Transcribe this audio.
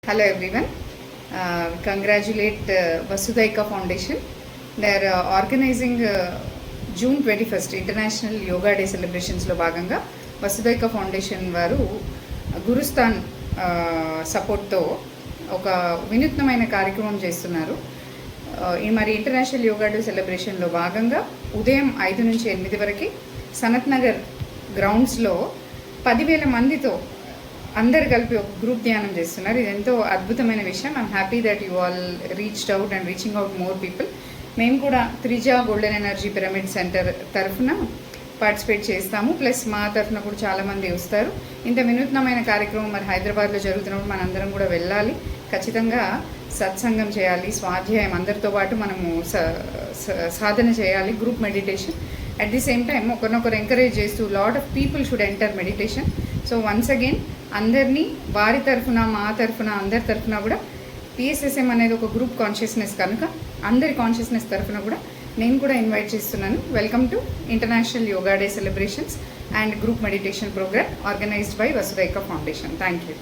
Hello everyone. Congratulate Vasudhaika Foundation. They are organizing June 21st International Yoga Day celebrations lo bhaganga Vasudhaika Foundation varu Gurusthan support to ఒక వినూత్నమైన కార్యక్రమం చేస్తున్నారు. ఈ మరి international yoga day సెలబ్రేషన్లో భాగంగా ఉదయం 5 నుంచి 8 వరకు సనత్ నగర్ గ్రౌండ్స్లో 10,000 మందితో అందరు కలిపి ఒక గ్రూప్ ధ్యానం చేస్తున్నారు. ఇది ఎంతో అద్భుతమైన విషయం. I'm happy that you all reached out and reaching out more people. మేము కూడా త్రిజా గోల్డెన్ ఎనర్జీ పిరమిడ్ సెంటర్ తరఫున పార్టిసిపేట్ చేస్తాము. ప్లస్ మా తరఫున కూడా చాలామంది వస్తారు. ఇంత వినూత్నమైన కార్యక్రమం మరి హైదరాబాద్లో జరుగుతున్నప్పుడు మనందరం కూడా వెళ్ళాలి. ఖచ్చితంగా సత్సంగం చేయాలి, స్వాధ్యాయం అందరితో పాటు మనము సాధన చేయాలి, group meditation. At the same time ఒకరినొకరు ఎంకరేజ్ చేస్తూ lot of people should enter meditation. So once again అందరినీ వారి తరఫున మా తరఫున అందరి తరఫున కూడా పిఎస్ఎస్ఎం అనేది ఒక గ్రూప్ కాన్షియస్నెస్ కనుక అందరి కాన్షియస్నెస్ తరఫున కూడా నేను కూడా ఇన్వైట్ చేస్తున్నాను. Welcome to international yoga day celebrations and group meditation programme organised by Vasudhaika foundation. Thank you.